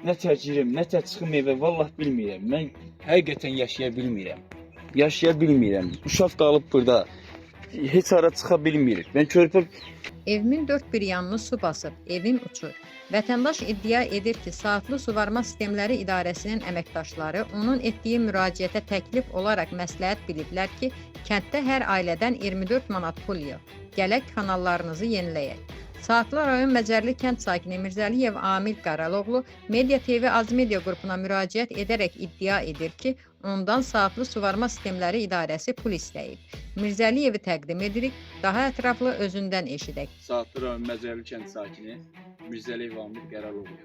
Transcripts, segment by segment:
Nə təcrübəm, nə çıxım evə vallah bilmirəm. Mən həqiqətən yaşaya bilmirəm. Yaşaya bilmirəm. Uşaq qalıb burada. Heç ara çıxa bilmir. Mən körpə Evimin dört bir yanını su basıb, evim uçur. Vətəndaş iddia edir ki, Saatlı Suvarma Sistemləri İdarəsinin əməkdaşları onun etdiyi müraciətə təklif olaraq məsləhət biliblər ki, kənddə hər ailədən 24 manat pul yığ. Gələk kanallarınızı yeniləyək. Saatlı rayon Məcərli kənd sakini Mirzəliyev Amil Qaraloğlu Media TV Azmedia qrupuna müraciət edərək iddia edir ki, ondan Saatlı Suvarma Sistemləri İdarəsi pul istəyib. Mirzəliyevi təqdim edirik, daha ətraflı özündən eşidək. Saatlı rayon Məcərli kənd sakini Mirzəliyev Amil Qaraloğlu.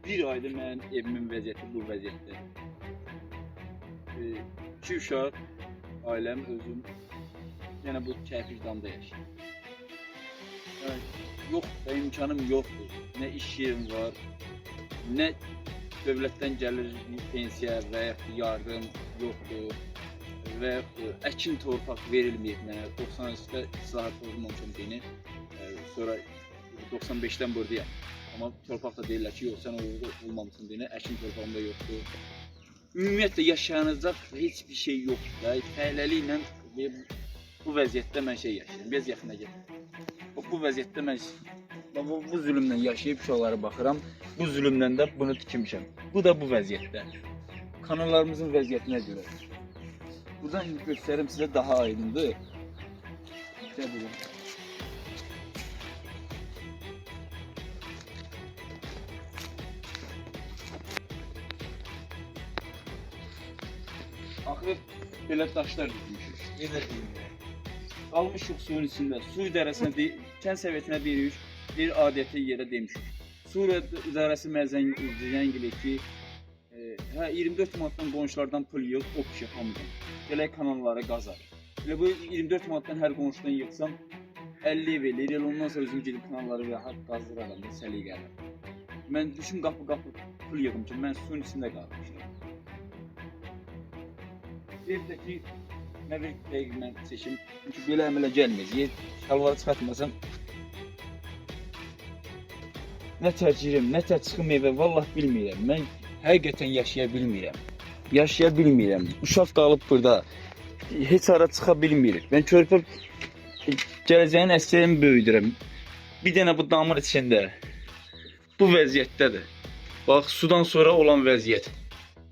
Bir aydır mənim evimin vəziyyəti bu vəziyyətdə. 2 uşaq, ailəm, özüm yenə bu kərpicdanda yaşayır. Yox, imkanım yoxdur. Nə iş yerim var, nə dövlətdən gəlir pensiya və ya yardım yoxdur və əkin torpaq verilməyib mənə. 93-də islahat olmamışam beni, sonra 95-dən buradayam. Amma torpaq da deyirlər ki, yox, sən olmamışsın beni, əkin torpağım da yoxdur. Ümumiyyətlə yaşayanacaq heç bir şey yoxdur. Fəhləliklə bu vəziyyətdə mən yaşayıram. Biraz yaxına gəl. Bu vəziyyətdə mən bu zülmlə yaşayıb uşaqlara baxıram. Bu zülmdən də bunu tikmişəm. Bu da bu vəziyyətdə. Kanallarımızın vəziyyətinə görə. Buradan göstərim sizə daha aydındır. Axı belə daşlar düzmüşük. Elə deyim. Qalmışıq suyun içində. Su idarəsinə, kənd səviyyətinə deyirik, bir adəti yerə demişik. Su idarəsi zəngili ki, 24 manatdan qonşulardan pul yığ, o kişi hamıdan. Gələk kanalları qazar. Elə bu 24 manatdan hər qonşudan yığsam 50 ev eləyir, ondan sonra özüm gedib kanalları rahat qazdıraram, səliqəli. Mən düşün qapı pul yığım ki, mən suyun içində qalmışam. Evdəki nə bir dəqiq mən seçim, çünki belə əmələ gəlməyəcək. Şalvarı çıxartmasam nə təcrübəm, nə çıxım evə vallah bilmirəm. Mən həqiqətən yaşaya bilmirəm. Yaşaya bilmirəm. Uşaq qalıb burada. Heç ara çıxa bilmir. Mən körpə gələcəyin əskərimi böyüdürəm. Bir dənə bu damır içində. Bu vəziyyətdədir. Bax, sudan sonra olan vəziyyət.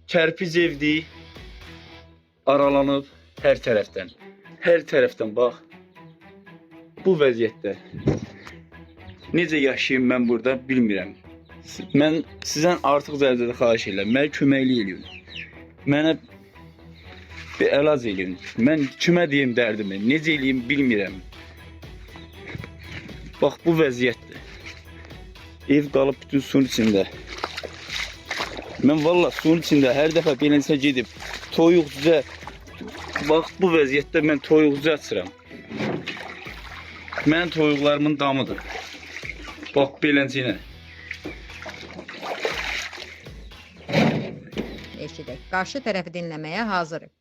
Kərpic evdir. Aralanıb hər tərəfdən. Hər tərəfdən bax. Bu vəziyyətdə. Necə yaşayayım mən burada bilmirəm. Mən sizdən artıq dərəcədə xahiş edirəm. Mənə köməklik eləyin. Mənə bir əlac eləyin. Mən kimə deyim dərdimi, necə eləyim bilmirəm. Bax bu vəziyyətdir. Ev qalıb bütün suyun içində. Mən valla suyun içində hər dəfə beləncə gedib toyuqcə, bax bu vəziyyətdə mən toyuqcə açıram. Mənim toyuqlarımın damıdır. Bax beləncə. Eşidək. Qarşı tərəfi dinləməyə hazırıq.